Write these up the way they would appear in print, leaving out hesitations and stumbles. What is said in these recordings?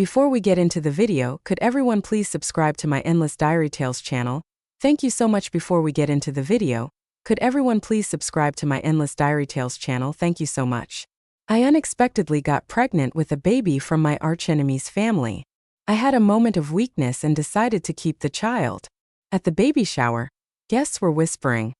Before we get into the video, could everyone please subscribe to my Endless Diary Tales channel? Thank you so much. Before we get into the video, could everyone please subscribe to my Endless Diary Tales channel? Thank you so much. I unexpectedly got pregnant with a baby from my archenemy's family. I had a moment of weakness and decided to keep the child. At the baby shower, guests were whispering,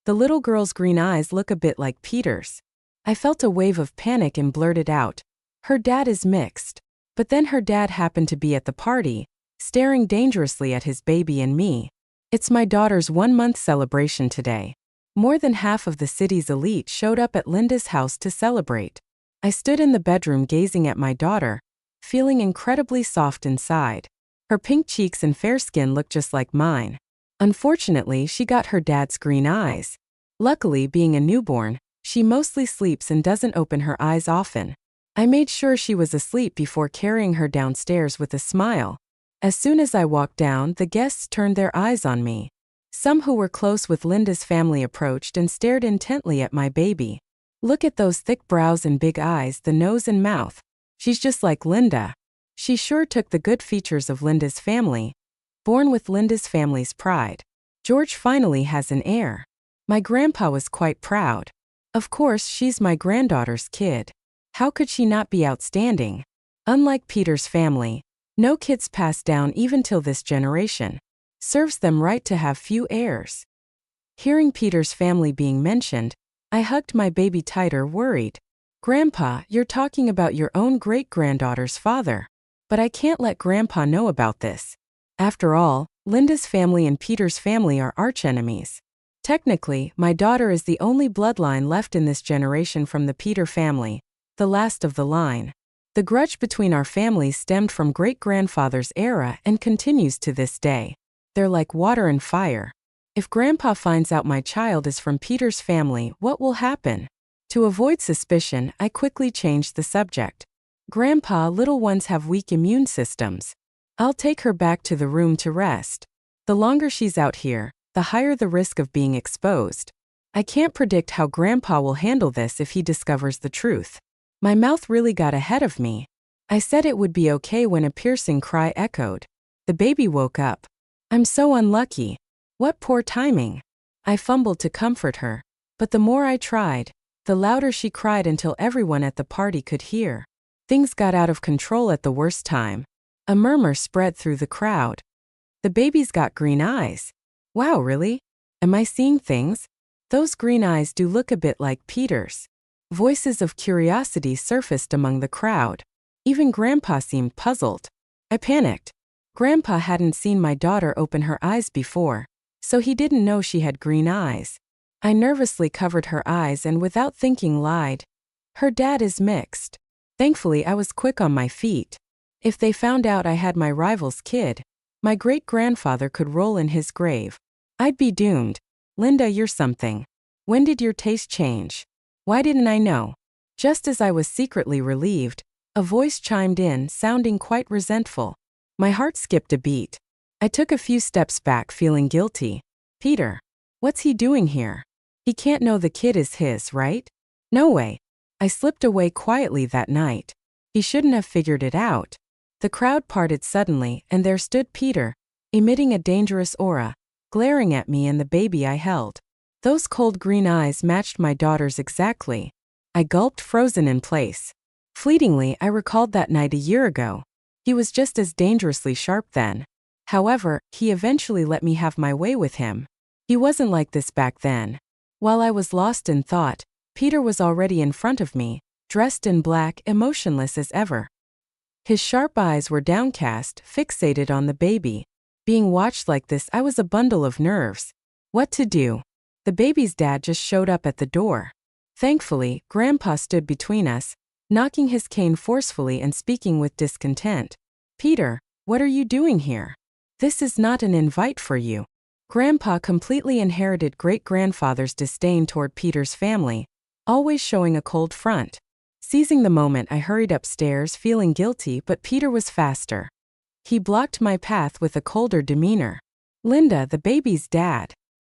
"The little girl's green eyes look a bit like Peter's." I felt a wave of panic and blurted out, "Her dad is mixed." But then her dad happened to be at the party, staring dangerously at his baby and me. It's my daughter's 1-month celebration today. More than half of the city's elite showed up at Linda's house to celebrate. I stood in the bedroom gazing at my daughter, feeling incredibly soft inside. Her pink cheeks and fair skin looked just like mine. Unfortunately, she got her dad's green eyes. Luckily, being a newborn, she mostly sleeps and doesn't open her eyes often. I made sure she was asleep before carrying her downstairs with a smile. As soon as I walked down, the guests turned their eyes on me. Some who were close with Linda's family approached and stared intently at my baby. "Look at those thick brows and big eyes, the nose and mouth. She's just like Linda." She sure took the good features of Linda's family. Born with Linda's family's pride, George finally has an heir. My grandpa was quite proud. Of course, she's my granddaughter's kid. How could she not be outstanding? Unlike Peter's family, no kids pass down even till this generation. Serves them right to have few heirs. Hearing Peter's family being mentioned, I hugged my baby tighter, worried. "Grandpa, you're talking about your own great-granddaughter's father. But I can't let Grandpa know about this. After all, Linda's family and Peter's family are archenemies. Technically, my daughter is the only bloodline left in this generation from the Peter family, the last of the line. The grudge between our families stemmed from great-grandfather's era and continues to this day. They're like water and fire. If Grandpa finds out my child is from Peter's family, what will happen?" To avoid suspicion, I quickly changed the subject. "Grandpa, little ones have weak immune systems. I'll take her back to the room to rest. The longer she's out here, the higher the risk of being exposed. I can't predict how Grandpa will handle this if he discovers the truth." My mouth really got ahead of me. I said it would be okay when a piercing cry echoed. The baby woke up. "I'm so unlucky. What poor timing." I fumbled to comfort her, but the more I tried, the louder she cried until everyone at the party could hear. Things got out of control at the worst time. A murmur spread through the crowd. "The baby's got green eyes. Wow, really? Am I seeing things? Those green eyes do look a bit like Peter's." Voices of curiosity surfaced among the crowd. Even Grandpa seemed puzzled. I panicked. Grandpa hadn't seen my daughter open her eyes before, so he didn't know she had green eyes. I nervously covered her eyes and without thinking lied, "Her dad is mixed." Thankfully, I was quick on my feet. If they found out I had my rival's kid, my great-grandfather could roll in his grave. I'd be doomed. "Linda, you're something. When did your taste change? Why didn't I know?" Just as I was secretly relieved, a voice chimed in, sounding quite resentful. My heart skipped a beat. I took a few steps back, feeling guilty. "Peter, what's he doing here? He can't know the kid is his, right? No way." I slipped away quietly that night. He shouldn't have figured it out. The crowd parted suddenly, and there stood Peter, emitting a dangerous aura, glaring at me and the baby I held. Those cold green eyes matched my daughter's exactly. I gulped, frozen in place. Fleetingly, I recalled that night a year ago. He was just as dangerously sharp then. However, he eventually let me have my way with him. He wasn't like this back then. While I was lost in thought, Peter was already in front of me, dressed in black, emotionless as ever. His sharp eyes were downcast, fixated on the baby. Being watched like this, I was a bundle of nerves. What to do? The baby's dad just showed up at the door. Thankfully, Grandpa stood between us, knocking his cane forcefully and speaking with discontent. "Peter, what are you doing here? This is not an invite for you." Grandpa completely inherited great-grandfather's disdain toward Peter's family, always showing a cold front. Seizing the moment, I hurried upstairs, feeling guilty, but Peter was faster. He blocked my path with a colder demeanor. "Linda, the baby's dad."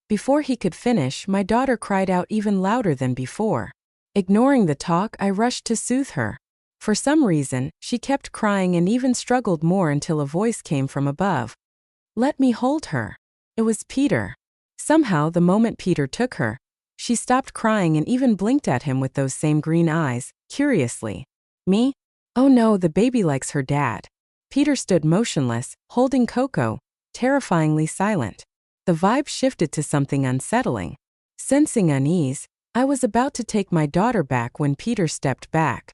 Before he could finish, my daughter cried out even louder than before. Ignoring the talk, I rushed to soothe her. For some reason, she kept crying and even struggled more until a voice came from above. Let me hold her. It was Peter. Somehow, the moment Peter took her, she stopped crying and even blinked at him with those same green eyes, curiously. Me? Oh no, the baby likes her dad. Peter stood motionless, holding Coco, terrifyingly silent. The vibe shifted to something unsettling. Sensing unease, I was about to take my daughter back when Peter stepped back.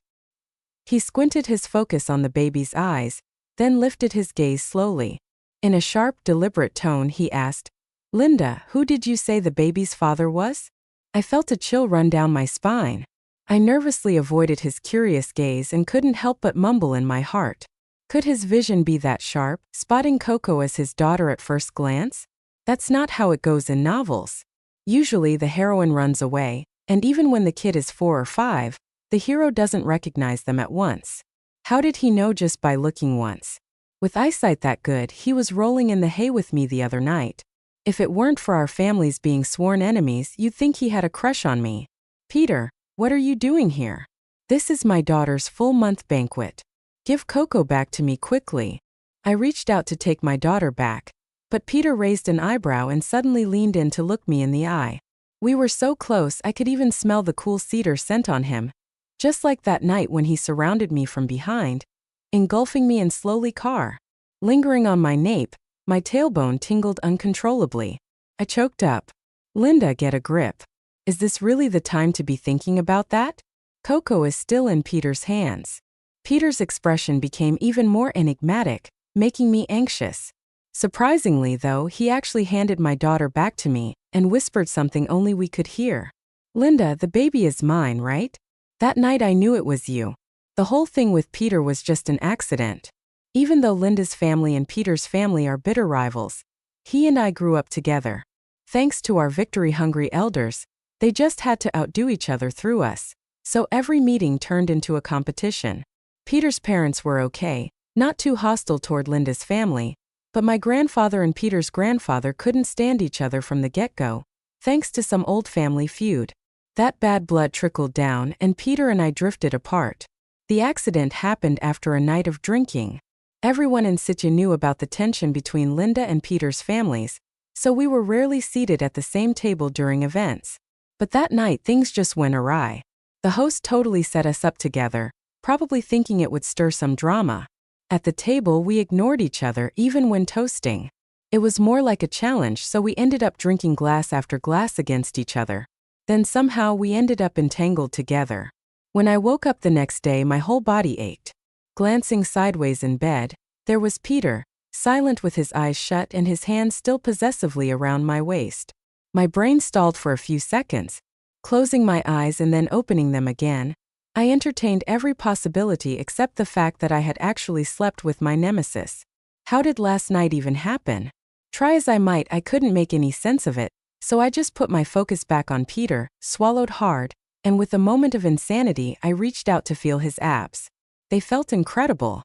He squinted his focus on the baby's eyes, then lifted his gaze slowly. In a sharp, deliberate tone, he asked, Linda, who did you say the baby's father was? I felt a chill run down my spine. I nervously avoided his curious gaze and couldn't help but mumble in my heart. Could his vision be that sharp, spotting Coco as his daughter at first glance? That's not how it goes in novels. Usually the heroine runs away, and even when the kid is 4 or 5, the hero doesn't recognize them at once. How did he know just by looking once? With eyesight that good, he was rolling in the hay with me the other night. If it weren't for our families being sworn enemies, you'd think he had a crush on me. Peter, what are you doing here? This is my daughter's full-month banquet. Give Coco back to me quickly. I reached out to take my daughter back, but Peter raised an eyebrow and suddenly leaned in to look me in the eye. We were so close I could even smell the cool cedar scent on him, just like that night when he surrounded me from behind, engulfing me in slowly car. Lingering on my nape, my tailbone tingled uncontrollably. I choked up. Linda, get a grip. Is this really the time to be thinking about that? Coco is still in Peter's hands. Peter's expression became even more enigmatic, making me anxious. Surprisingly, though, he actually handed my daughter back to me and whispered something only we could hear. Linda, the baby is mine, right? That night I knew it was you. The whole thing with Peter was just an accident. Even though Linda's family and Peter's family are bitter rivals, he and I grew up together. Thanks to our victory-hungry elders, they just had to outdo each other through us. So every meeting turned into a competition. Peter's parents were okay, not too hostile toward Linda's family, but my grandfather and Peter's grandfather couldn't stand each other from the get-go, thanks to some old family feud. That bad blood trickled down and Peter and I drifted apart. The accident happened after a night of drinking. Everyone in Sitja knew about the tension between Linda and Peter's families, so we were rarely seated at the same table during events. But that night things just went awry. The host totally set us up together, probably thinking it would stir some drama. At the table we ignored each other even when toasting. It was more like a challenge, so we ended up drinking glass after glass against each other. Then somehow we ended up entangled together. When I woke up the next day my whole body ached. Glancing sideways in bed, there was Peter, silent with his eyes shut and his hands still possessively around my waist. My brain stalled for a few seconds. Closing my eyes and then opening them again, I entertained every possibility except the fact that I had actually slept with my nemesis. How did last night even happen? Try as I might, I couldn't make any sense of it, so I just put my focus back on Peter, swallowed hard, and with a moment of insanity I reached out to feel his abs. They felt incredible.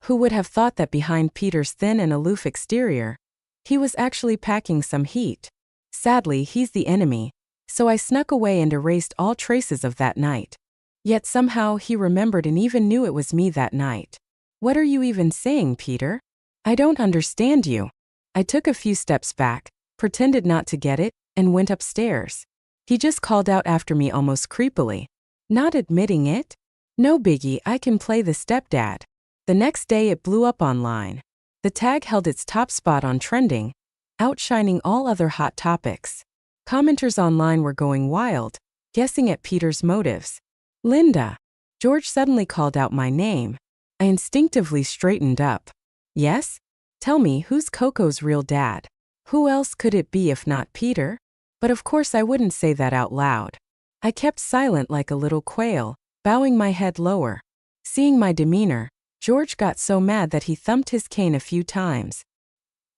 Who would have thought that behind Peter's thin and aloof exterior, he was actually packing some heat? Sadly, he's the enemy, so I snuck away and erased all traces of that night. Yet somehow he remembered and even knew it was me that night. What are you even saying, Peter? I don't understand you. I took a few steps back, pretended not to get it, and went upstairs. He just called out after me almost creepily. Not admitting it? No biggie, I can play the stepdad. The next day it blew up online. The tag held its top spot on trending, outshining all other hot topics. Commenters online were going wild, guessing at Peter's motives. Linda. George suddenly called out my name. I instinctively straightened up. Yes? Tell me, who's Coco's real dad? Who else could it be if not Peter? But of course I wouldn't say that out loud. I kept silent like a little quail, bowing my head lower. Seeing my demeanor, George got so mad that he thumped his cane a few times.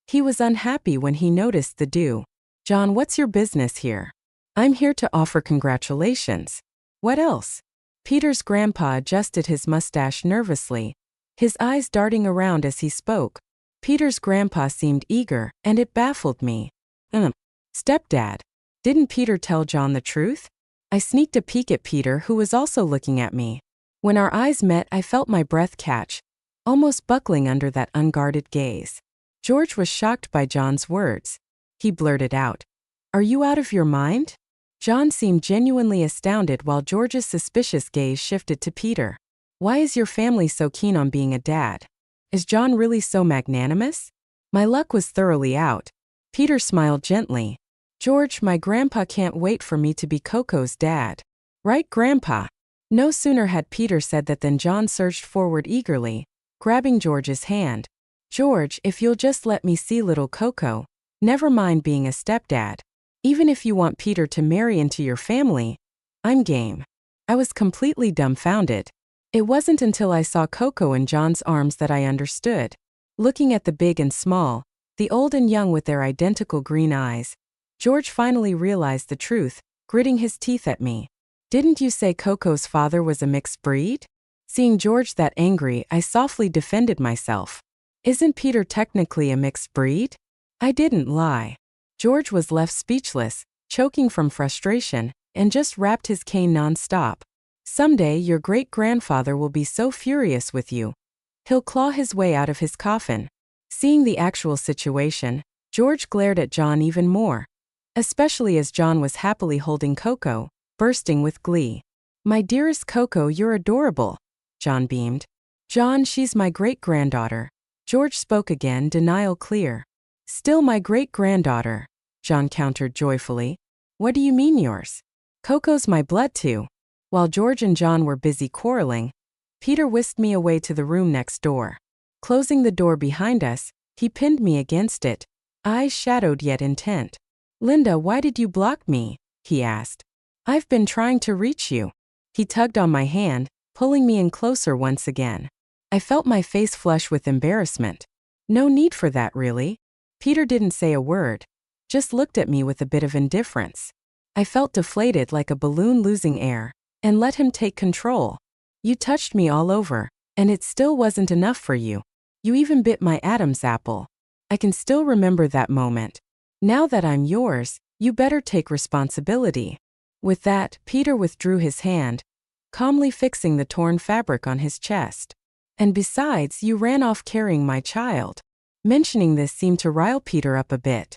He was unhappy when he noticed the do. John, what's your business here? I'm here to offer congratulations. What else? Peter's grandpa adjusted his mustache nervously, his eyes darting around as he spoke. Peter's grandpa seemed eager, and it baffled me. Stepdad. Didn't Peter tell John the truth? I sneaked a peek at Peter, who was also looking at me. When our eyes met, I felt my breath catch, almost buckling under that unguarded gaze. George was shocked by John's words. He blurted out, "Are you out of your mind?" John seemed genuinely astounded while George's suspicious gaze shifted to Peter. "Why is your family so keen on being a dad? Is John really so magnanimous?" My luck was thoroughly out. Peter smiled gently. "George, my grandpa can't wait for me to be Coco's dad. Right, Grandpa?" No sooner had Peter said that than John surged forward eagerly, grabbing George's hand. "George, if you'll just let me see little Coco, never mind being a stepdad. Even if you want Peter to marry into your family, I'm game." I was completely dumbfounded. It wasn't until I saw Coco in John's arms that I understood. Looking at the big and small, the old and young with their identical green eyes, George finally realized the truth, gritting his teeth at me. "Didn't you say Coco's father was a mixed breed?" Seeing George that angry, I softly defended myself. "Isn't Peter technically a mixed breed?" I didn't lie. George was left speechless, choking from frustration, and just rapped his cane non-stop. "Someday your great-grandfather will be so furious with you, he'll claw his way out of his coffin." Seeing the actual situation, George glared at John even more, especially as John was happily holding Coco, bursting with glee. "My dearest Coco, you're adorable," John beamed. "John, she's my great-granddaughter." George spoke again, denial clear. "Still my great-granddaughter," John countered joyfully. "What do you mean yours? Coco's my blood too." While George and John were busy quarreling, Peter whisked me away to the room next door. Closing the door behind us, he pinned me against it, eyes shadowed yet intent. "Linda, why did you block me?" he asked. "I've been trying to reach you." He tugged on my hand, pulling me in closer once again. I felt my face flush with embarrassment. No need for that, really. Peter didn't say a word, just looked at me with a bit of indifference. I felt deflated like a balloon losing air, and let him take control. "You touched me all over, and it still wasn't enough for you. You even bit my Adam's apple. I can still remember that moment. Now that I'm yours, you better take responsibility." With that, Peter withdrew his hand, calmly fixing the torn fabric on his chest. "And besides, you ran off carrying my child." Mentioning this seemed to rile Peter up a bit.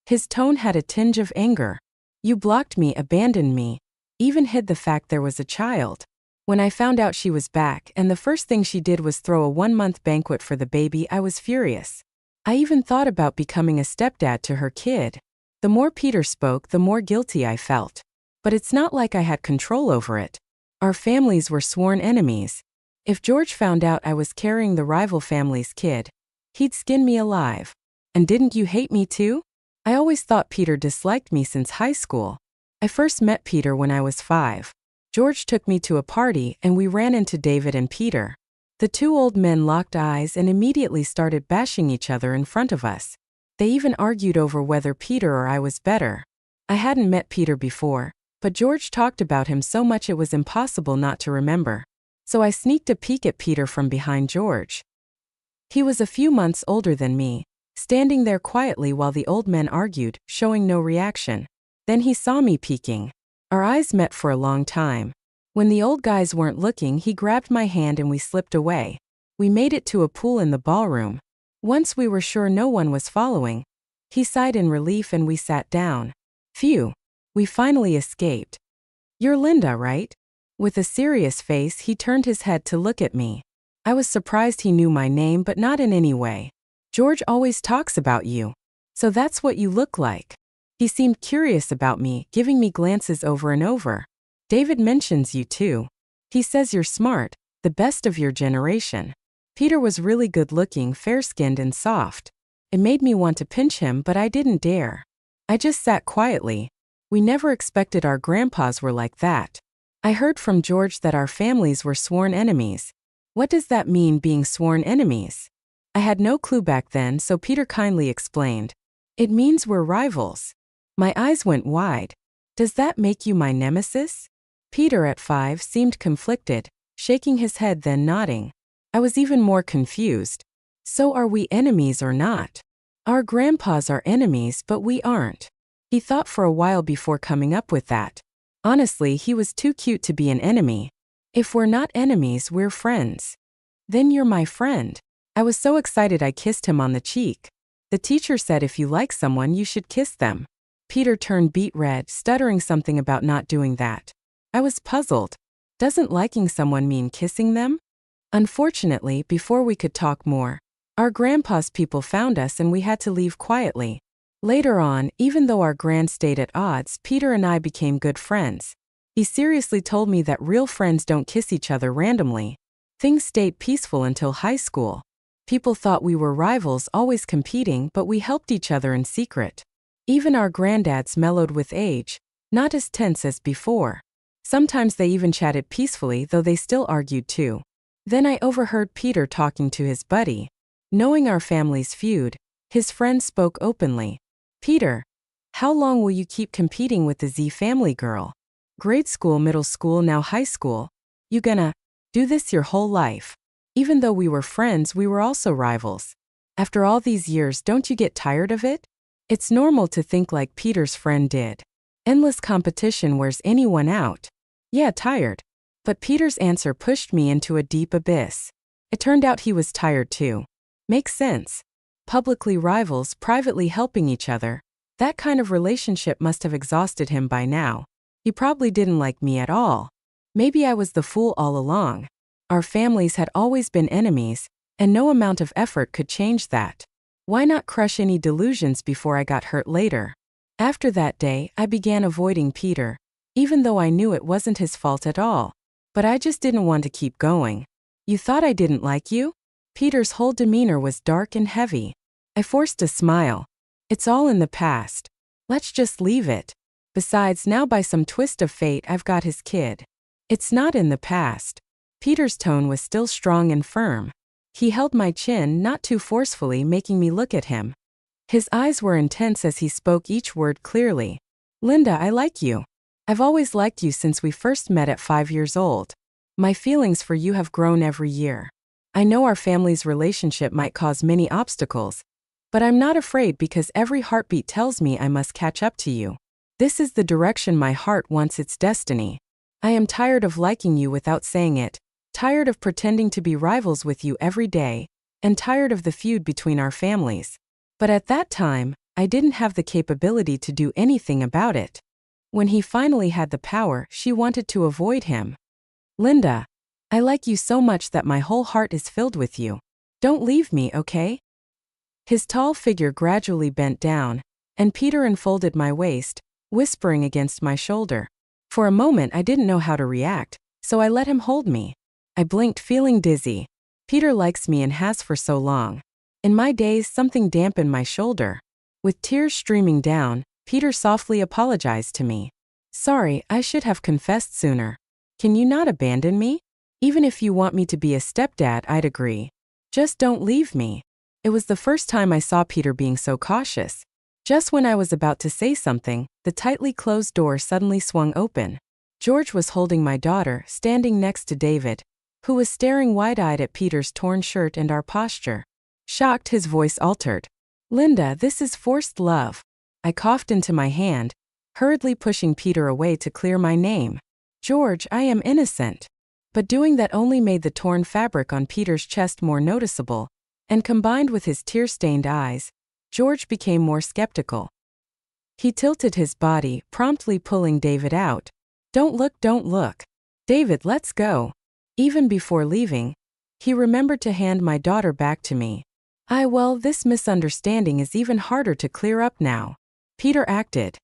His tone had a tinge of anger. "You blocked me, abandoned me, even hid the fact there was a child. When I found out she was back and the first thing she did was throw a 1-month banquet for the baby, I was furious. I even thought about becoming a stepdad to her kid." The more Peter spoke, the more guilty I felt. But it's not like I had control over it. Our families were sworn enemies. If George found out I was carrying the rival family's kid, he'd skin me alive. "And didn't you hate me too?" I always thought Peter disliked me since high school. I first met Peter when I was 5. George took me to a party and we ran into David and Peter. The two old men locked eyes and immediately started bashing each other in front of us. They even argued over whether Peter or I was better. I hadn't met Peter before, but George talked about him so much it was impossible not to remember. So I sneaked a peek at Peter from behind George. He was a few months older than me, standing there quietly while the old men argued, showing no reaction. Then he saw me peeking. Our eyes met for a long time. When the old guys weren't looking, he grabbed my hand and we slipped away. We made it to a pool in the ballroom. Once we were sure no one was following, he sighed in relief and we sat down. Phew. We finally escaped. "You're Linda, right?" With a serious face, he turned his head to look at me. I was surprised he knew my name, but not in any way. "George always talks about you. So that's what you look like." He seemed curious about me, giving me glances over and over. "David mentions you too. He says you're smart, the best of your generation." Peter was really good-looking, fair-skinned and soft. It made me want to pinch him, but I didn't dare. I just sat quietly. We never expected our grandpas were like that. I heard from George that our families were sworn enemies. What does that mean, being sworn enemies? I had no clue back then, so Peter kindly explained. "It means we're rivals." My eyes went wide. "Does that make you my nemesis?" Peter, at 5, seemed conflicted, shaking his head then nodding. I was even more confused. "So are we enemies or not?" "Our grandpas are enemies, but we aren't." He thought for a while before coming up with that. Honestly, he was too cute to be an enemy. If we're not enemies, we're friends. Then you're my friend. I was so excited I kissed him on the cheek. The teacher said if you like someone, you should kiss them. Peter turned beet red, stuttering something about not doing that. I was puzzled. Doesn't liking someone mean kissing them? Unfortunately, before we could talk more, our grandpa's people found us and we had to leave quietly. Later on, even though our grand stayed at odds, Peter and I became good friends. He seriously told me that real friends don't kiss each other randomly. Things stayed peaceful until high school. People thought we were rivals, always competing, but we helped each other in secret. Even our granddads mellowed with age, not as tense as before. Sometimes they even chatted peacefully, though they still argued too. Then I overheard Peter talking to his buddy. Knowing our family's feud, his friend spoke openly. Peter, how long will you keep competing with the Z family girl? Grade school, middle school, now high school. You gonna do this your whole life? Even though we were friends, we were also rivals. After all these years, don't you get tired of it? It's normal to think like Peter's friend did. Endless competition wears anyone out. Yeah, tired. But Peter's answer pushed me into a deep abyss. It turned out he was tired too. Makes sense. Publicly rivals, privately helping each other. That kind of relationship must have exhausted him by now. He probably didn't like me at all. Maybe I was the fool all along. Our families had always been enemies, and no amount of effort could change that. Why not crush any delusions before I got hurt later? After that day, I began avoiding Peter, even though I knew it wasn't his fault at all. But I just didn't want to keep going. You thought I didn't like you? Peter's whole demeanor was dark and heavy. I forced a smile. It's all in the past. Let's just leave it. Besides, now by some twist of fate, I've got his kid. It's not in the past. Peter's tone was still strong and firm. He held my chin, not too forcefully, making me look at him. His eyes were intense as he spoke each word clearly. Linda, I like you. I've always liked you since we first met at 5 years old. My feelings for you have grown every year. I know our family's relationship might cause many obstacles, but I'm not afraid because every heartbeat tells me I must catch up to you. This is the direction my heart wants, its destiny. I am tired of liking you without saying it, tired of pretending to be rivals with you every day, and tired of the feud between our families. But at that time, I didn't have the capability to do anything about it. When he finally had the power, she wanted to avoid him. Linda, I like you so much that my whole heart is filled with you. Don't leave me, okay? His tall figure gradually bent down, and Peter enfolded my waist, whispering against my shoulder. For a moment I didn't know how to react, so I let him hold me. I blinked, feeling dizzy. Peter likes me and has for so long. In my daze, something dampened my shoulder. With tears streaming down, Peter softly apologized to me. Sorry, I should have confessed sooner. Can you not abandon me? Even if you want me to be a stepdad, I'd agree. Just don't leave me. It was the first time I saw Peter being so cautious. Just when I was about to say something, the tightly closed door suddenly swung open. George was holding my daughter, standing next to David, who was staring wide-eyed at Peter's torn shirt and our posture. Shocked, his voice altered. Linda, this is forced love. I coughed into my hand, hurriedly pushing Peter away to clear my name. George, I am innocent. But doing that only made the torn fabric on Peter's chest more noticeable, and combined with his tear-stained eyes, George became more skeptical. He tilted his body, promptly pulling David out. Don't look, don't look. David, let's go. Even before leaving, he remembered to hand my daughter back to me. Well, this misunderstanding is even harder to clear up now. Peter acted.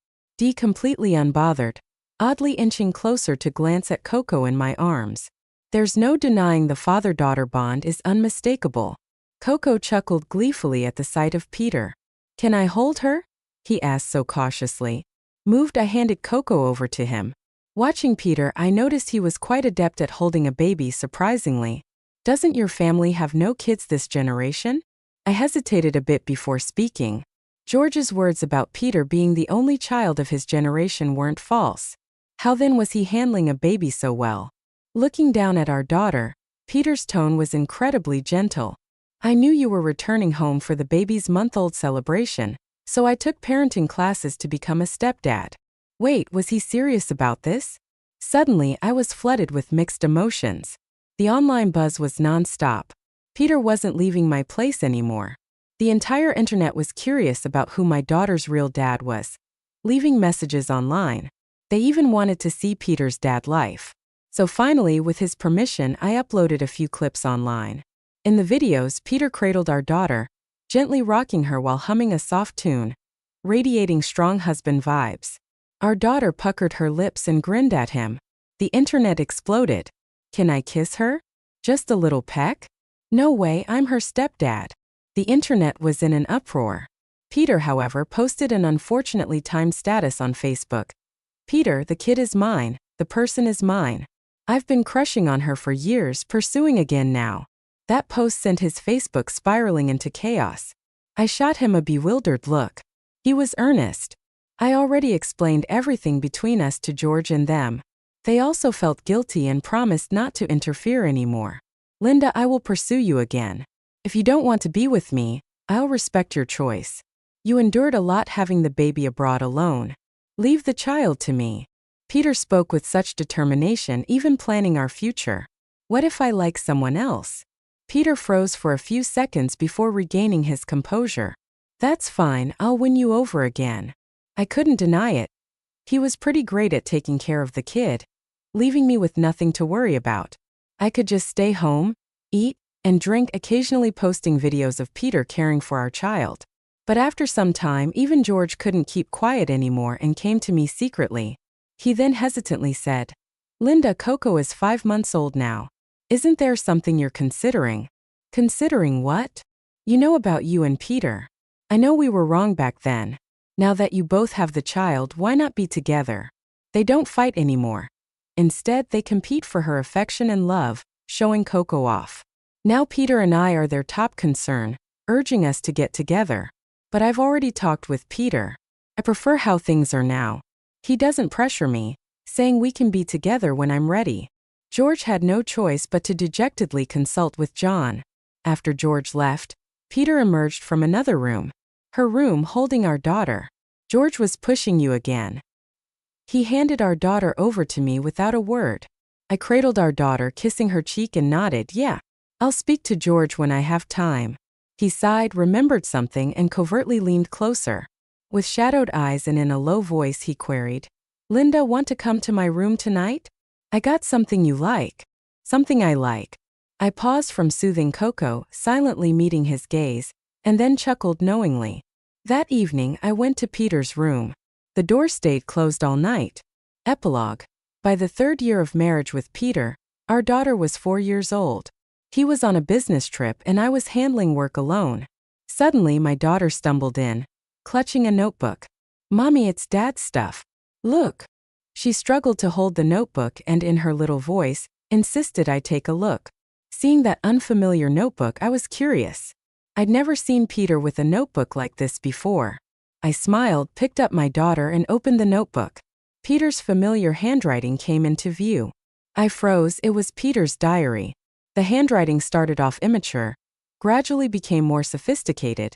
Completely unbothered, oddly inching closer to glance at Coco in my arms. There's no denying the father-daughter bond is unmistakable. Coco chuckled gleefully at the sight of Peter. Can I hold her? He asked so cautiously. Moved, I handed Coco over to him. Watching Peter, I noticed he was quite adept at holding a baby, surprisingly. Doesn't your family have no kids this generation? I hesitated a bit before speaking. George's words about Peter being the only child of his generation weren't false. How then was he handling a baby so well? Looking down at our daughter, Peter's tone was incredibly gentle. I knew you were returning home for the baby's month-old celebration, so I took parenting classes to become a stepdad. Wait, was he serious about this? Suddenly, I was flooded with mixed emotions. The online buzz was non-stop. Peter wasn't leaving my place anymore. The entire internet was curious about who my daughter's real dad was, leaving messages online. They even wanted to see Peter's dad live. So finally, with his permission, I uploaded a few clips online. In the videos, Peter cradled our daughter, gently rocking her while humming a soft tune, radiating strong husband vibes. Our daughter puckered her lips and grinned at him. The internet exploded. Can I kiss her? Just a little peck? No way, I'm her stepdad. The internet was in an uproar. Peter, however, posted an unfortunately timed status on Facebook. Peter, the kid is mine, the person is mine. I've been crushing on her for years, pursuing again now. That post sent his Facebook spiraling into chaos. I shot him a bewildered look. He was earnest. I already explained everything between us to George and them. They also felt guilty and promised not to interfere anymore. Linda, I will pursue you again. If you don't want to be with me, I'll respect your choice. You endured a lot having the baby abroad alone. Leave the child to me. Peter spoke with such determination, even planning our future. What if I like someone else? Peter froze for a few seconds before regaining his composure. That's fine, I'll win you over again. I couldn't deny it. He was pretty great at taking care of the kid, leaving me with nothing to worry about. I could just stay home, eat, and drink, occasionally posting videos of Peter caring for our child. But after some time, even George couldn't keep quiet anymore and came to me secretly. He then hesitantly said, Linda, Coco is 5 months old now. Isn't there something you're considering? Considering what? You know about you and Peter. I know we were wrong back then. Now that you both have the child, why not be together? They don't fight anymore. Instead, they compete for her affection and love, showing Coco off. Now Peter and I are their top concern, urging us to get together. But I've already talked with Peter. I prefer how things are now. He doesn't pressure me, saying we can be together when I'm ready. George had no choice but to dejectedly consult with John. After George left, Peter emerged from another room. Her room, holding our daughter. George was pushing you again. He handed our daughter over to me without a word. I cradled our daughter, kissing her cheek, and nodded, yeah. I'll speak to George when I have time. He sighed, remembered something, and covertly leaned closer. With shadowed eyes and in a low voice he queried, Linda, want to come to my room tonight? I got something you like. Something I like. I paused from soothing Coco, silently meeting his gaze, and then chuckled knowingly. That evening, I went to Peter's room. The door stayed closed all night. Epilogue. By the 3rd year of marriage with Peter, our daughter was 4 years old. He was on a business trip and I was handling work alone. Suddenly, my daughter stumbled in, clutching a notebook. Mommy, it's Dad's stuff. Look. She struggled to hold the notebook and, in her little voice, insisted I take a look. Seeing that unfamiliar notebook, I was curious. I'd never seen Peter with a notebook like this before. I smiled, picked up my daughter, and opened the notebook. Peter's familiar handwriting came into view. I froze. It was Peter's diary. The handwriting started off immature, gradually became more sophisticated,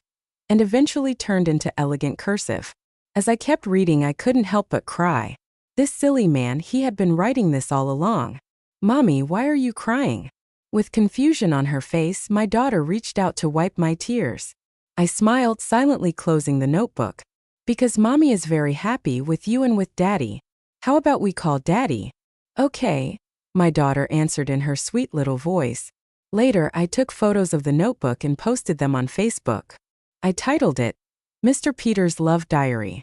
and eventually turned into elegant cursive. As I kept reading, I couldn't help but cry. This silly man, he had been writing this all along. Mommy, why are you crying? With confusion on her face, my daughter reached out to wipe my tears. I smiled, silently closing the notebook. Because Mommy is very happy with you and with Daddy. How about we call Daddy? Okay, my daughter answered in her sweet little voice. Later, I took photos of the notebook and posted them on Facebook. I titled it, Mr. Peter's Love Diary.